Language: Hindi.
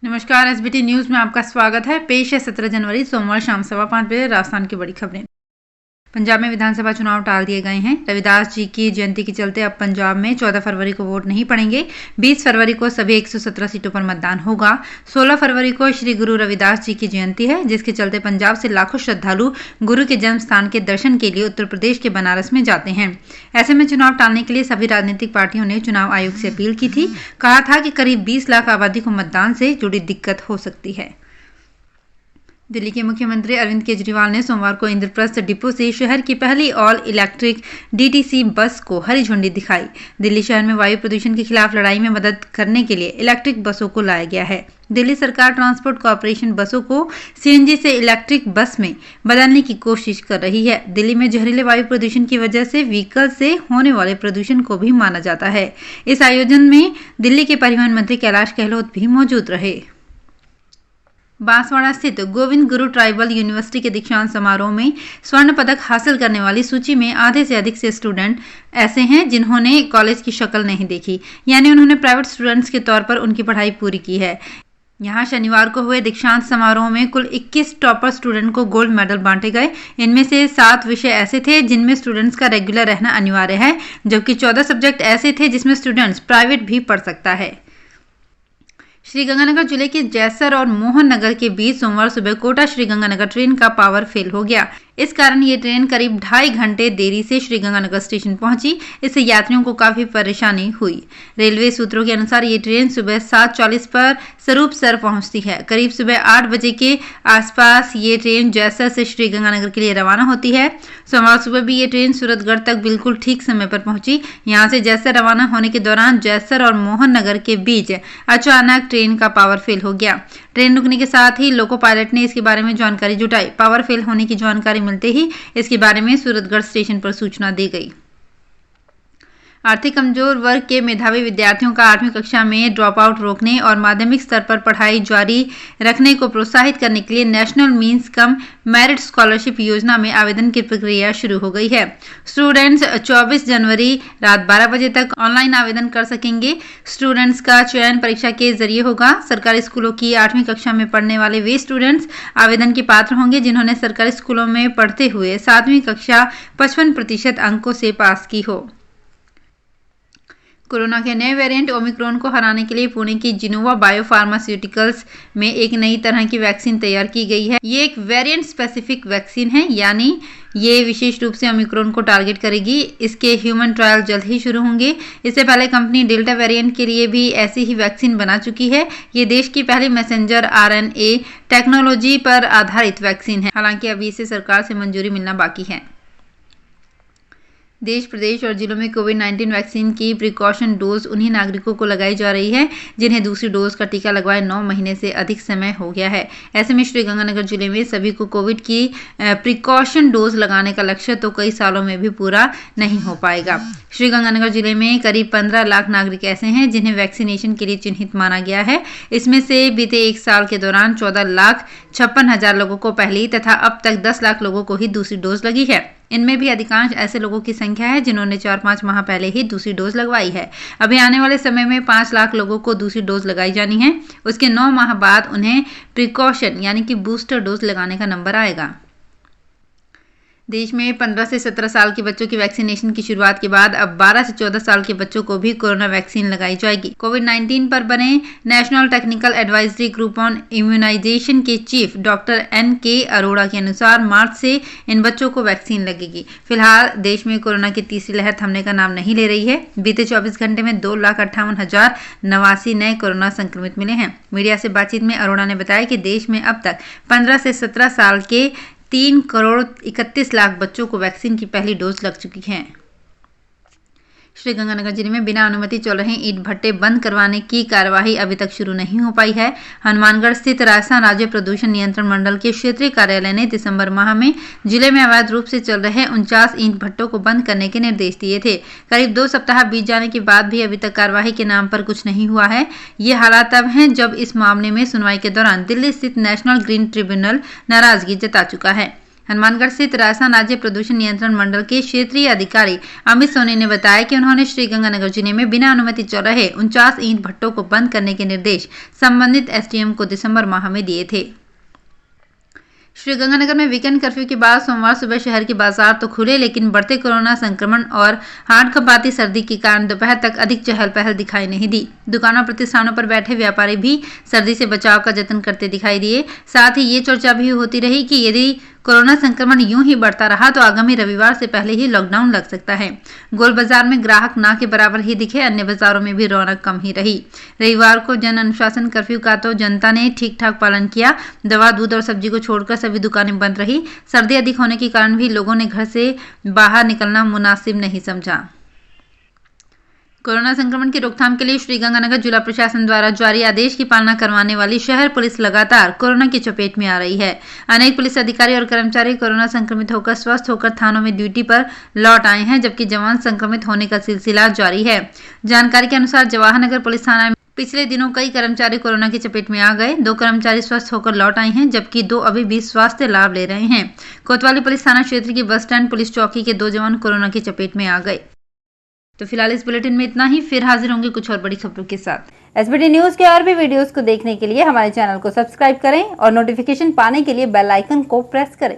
नमस्कार। एसबीटी न्यूज में आपका स्वागत है। पेश है 17 जनवरी सोमवार शाम 5:15 बजे राजस्थान की बड़ी खबरें। पंजाब में विधानसभा चुनाव टाल दिए गए हैं। रविदास जी की जयंती के चलते अब पंजाब में 14 फरवरी को वोट नहीं पड़ेंगे। 20 फरवरी को सभी 117 सीटों पर मतदान होगा। 16 फरवरी को श्री गुरु रविदास जी की जयंती है, जिसके चलते पंजाब से लाखों श्रद्धालु गुरु के जन्म स्थान के दर्शन के लिए उत्तर प्रदेश के बनारस में जाते हैं। ऐसे में चुनाव टालने के लिए सभी राजनीतिक पार्टियों ने चुनाव आयोग से अपील की थी। कहा था कि करीब 20 लाख आबादी को मतदान से जुड़ी दिक्कत हो सकती है। दिल्ली के मुख्यमंत्री अरविंद केजरीवाल ने सोमवार को इंद्रप्रस्थ डिपो से शहर की पहली ऑल इलेक्ट्रिक डीटीसी बस को हरी झंडी दिखाई। दिल्ली शहर में वायु प्रदूषण के खिलाफ लड़ाई में मदद करने के लिए इलेक्ट्रिक बसों को लाया गया है। दिल्ली सरकार ट्रांसपोर्ट कॉर्पोरेशन बसों को सीएनजी से इलेक्ट्रिक बस में बदलने की कोशिश कर रही है। दिल्ली में जहरीले वायु प्रदूषण की वजह से व्हीकल से होने वाले प्रदूषण को भी माना जाता है। इस आयोजन में दिल्ली के परिवहन मंत्री कैलाश गहलोत भी मौजूद रहे। बांसवाड़ा स्थित गोविंद गुरु ट्राइबल यूनिवर्सिटी के दीक्षांत समारोह में स्वर्ण पदक हासिल करने वाली सूची में आधे से अधिक से स्टूडेंट ऐसे हैं जिन्होंने कॉलेज की शक्ल नहीं देखी, यानी उन्होंने प्राइवेट स्टूडेंट्स के तौर पर उनकी पढ़ाई पूरी की है। यहाँ शनिवार को हुए दीक्षांत समारोह में कुल 21 टॉपर स्टूडेंट को गोल्ड मेडल बांटे गए। इनमें से 7 विषय ऐसे थे जिनमें स्टूडेंट्स का रेगुलर रहना अनिवार्य है, जबकि 14 सब्जेक्ट ऐसे थे जिसमें स्टूडेंट्स प्राइवेट भी पढ़ सकता है। श्रीगंगानगर जिले के जैसर और मोहन नगर के बीच सोमवार सुबह कोटा श्रीगंगानगर ट्रेन का पावर फेल हो गया। इस कारण ये ट्रेन करीब 2.5 घंटे देरी से श्रीगंगानगर स्टेशन पहुंची। इससे यात्रियों को काफी परेशानी हुई। रेलवे सूत्रों के अनुसार ये ट्रेन सुबह 7:40 पर स्वरूपसर पहुंचती है। करीब सुबह 8 बजे के आसपास ये ट्रेन जैसर से श्रीगंगानगर के लिए रवाना होती है। सोमवार सुबह भी ये ट्रेन सूरतगढ़ तक बिल्कुल ठीक समय पर पहुंची। यहाँ से जैसर रवाना होने के दौरान जैसर और मोहन नगर के बीच अचानक ट्रेन का पावर फेल हो गया। ट्रेन रुकने के साथ ही लोको पायलट ने इसके बारे में जानकारी जुटाई। पावर फेल होने की जानकारी मिलते ही इसके बारे में सूरतगढ़ स्टेशन पर सूचना दी गई। आर्थिक कमजोर वर्ग के मेधावी विद्यार्थियों का 8वीं कक्षा में ड्रॉप आउट रोकने और माध्यमिक स्तर पर पढ़ाई जारी रखने को प्रोत्साहित करने के लिए national means cum merit scholarship योजना में आवेदन की प्रक्रिया शुरू हो गई है। स्टूडेंट्स 24 जनवरी रात 12 बजे तक ऑनलाइन आवेदन कर सकेंगे। स्टूडेंट्स का चयन परीक्षा के जरिए होगा। सरकारी स्कूलों की 8वीं कक्षा में पढ़ने वाले वे स्टूडेंट्स आवेदन के पात्र होंगे जिन्होंने सरकारी स्कूलों में पढ़ते हुए 7वीं कक्षा 55% अंकों से पास की हो। कोरोना के नए वेरिएंट ओमिक्रॉन को हराने के लिए पुणे की जिनोवा बायोफार्मास्यूटिकल्स में एक नई तरह की वैक्सीन तैयार की गई है। ये एक वेरिएंट स्पेसिफिक वैक्सीन है, यानी ये विशेष रूप से ओमिक्रॉन को टारगेट करेगी। इसके ह्यूमन ट्रायल जल्द ही शुरू होंगे। इससे पहले कंपनी डेल्टा वेरिएंट के लिए भी ऐसी ही वैक्सीन बना चुकी है। ये देश की पहली मैसेंजर आरएनए टेक्नोलॉजी पर आधारित वैक्सीन है। हालांकि अभी इसे सरकार से मंजूरी मिलना बाकी है। देश, प्रदेश और जिलों में कोविड-19 वैक्सीन की प्रिकॉशन डोज उन्हीं नागरिकों को लगाई जा रही है जिन्हें दूसरी डोज का टीका लगवाए 9 महीने से अधिक समय हो गया है। ऐसे में श्रीगंगानगर जिले में सभी को कोविड की प्रिकॉशन डोज लगाने का लक्ष्य तो कई सालों में भी पूरा नहीं हो पाएगा। श्रीगंगानगर जिले में करीब 15 लाख नागरिक ऐसे हैं जिन्हें वैक्सीनेशन के लिए चिन्हित माना गया है। इसमें से बीते 1 साल के दौरान 14,56,000 लोगों को पहली तथा अब तक 10 लाख लोगों को ही दूसरी डोज लगी है। इनमें भी अधिकांश ऐसे लोगों की संख्या है जिन्होंने 4-5 माह पहले ही दूसरी डोज लगवाई है। अभी आने वाले समय में 5 लाख लोगों को दूसरी डोज लगाई जानी है। उसके 9 माह बाद उन्हें प्रिकॉशन यानी कि बूस्टर डोज लगाने का नंबर आएगा। देश में 15 से 17 साल के बच्चों की वैक्सीनेशन की शुरुआत के बाद अब 12 से 14 साल के बच्चों को भी कोरोना वैक्सीन लगाई जाएगी। कोविड-19 पर बने national technical advisory group on immunisation के चीफ डॉक्टर NK अरोड़ा के अनुसार मार्च से इन बच्चों को वैक्सीन लगेगी। फिलहाल देश में कोरोना की तीसरी लहर थमने का नाम नहीं ले रही है। बीते 24 घंटे में 2,58,089 नए कोरोना संक्रमित मिले हैं। मीडिया से बातचीत में अरोड़ा ने बताया कि देश में अब तक 15 से 17 साल के 3,31,00,000 बच्चों को वैक्सीन की पहली डोज लग चुकी है। श्रीगंगानगर जिले में बिना अनुमति चल रहे ईंट भट्टे बंद करवाने की कार्यवाही अभी तक शुरू नहीं हो पाई है। हनुमानगढ़ स्थित राजस्थान राज्य प्रदूषण नियंत्रण मंडल के क्षेत्रीय कार्यालय ने दिसंबर माह में जिले में अवैध रूप से चल रहे 49 ईंट भट्टों को बंद करने के निर्देश दिए थे। करीब 2 सप्ताह बीत जाने के बाद भी अभी तक कार्यवाही के नाम पर कुछ नहीं हुआ है। ये हालात तब हैं जब इस मामले में सुनवाई के दौरान दिल्ली स्थित नेशनल ग्रीन ट्रिब्यूनल नाराजगी जता चुका है। हनुमानगढ़ स्थित राजस्थान राज्य प्रदूषण नियंत्रण मंडल के क्षेत्रीय अधिकारी अमित सोनी ने बताया कि उन्होंने श्रीगंगानगर जिले में बिना अनुमति चल रहे 49 ईंट भट्टों को बंद करने के निर्देश संबंधित एसडीएम को दिसंबर माह में दिए थे। श्रीगंगानगर में वीकेंड कर्फ्यू के बाद सोमवार सुबह शहर के बाजार तो खुले, लेकिन बढ़ते कोरोना संक्रमण और हाड़ कंपाती सर्दी के कारण दोपहर तक अधिक चहल पहल दिखाई नहीं दी। दुकानों प्रतिष्ठानों पर बैठे व्यापारी भी सर्दी से बचाव का जतन करते दिखाई दिए। साथ ही ये चर्चा भी होती रही कि यदि कोरोना संक्रमण यूं ही बढ़ता रहा तो आगामी रविवार से पहले ही लॉकडाउन लग सकता है। गोल बाजार में ग्राहक ना के बराबर ही दिखे, अन्य बाजारों में भी रौनक कम ही रही। रविवार को जन अनुशासन कर्फ्यू का तो जनता ने ठीक ठाक पालन किया। दवा, दूध और सब्जी को छोड़कर सभी दुकानें बंद रही। सर्दी अधिक होने के कारण भी लोगों ने घर से बाहर निकलना मुनासिब नहीं समझा। कोरोना संक्रमण की रोकथाम के लिए श्रीगंगानगर जिला प्रशासन द्वारा जारी आदेश की पालना करवाने वाली शहर पुलिस लगातार कोरोना की चपेट में आ रही है। अनेक पुलिस अधिकारी और कर्मचारी कोरोना संक्रमित होकर स्वस्थ होकर थानों में ड्यूटी पर लौट आए हैं, जबकि जवान संक्रमित होने का सिलसिला जारी है। जानकारी के अनुसार जवाहर नगर पुलिस थाना में पिछले दिनों कई कर्मचारी कोरोना की चपेट में आ गए। 2 कर्मचारी स्वस्थ होकर लौट आए हैं, जबकि 2 अभी भी स्वास्थ्य लाभ ले रहे हैं। कोतवाली पुलिस थाना क्षेत्र की बस स्टैंड पुलिस चौकी के 2 जवान कोरोना की चपेट में आ गए। तो फिलहाल इस बुलेटिन में इतना ही। फिर हाजिर होंगे कुछ और बड़ी खबरों के साथ। एसबीटी न्यूज के और भी वीडियोस को देखने के लिए हमारे चैनल को सब्सक्राइब करें और नोटिफिकेशन पाने के लिए बेल आइकन को प्रेस करें।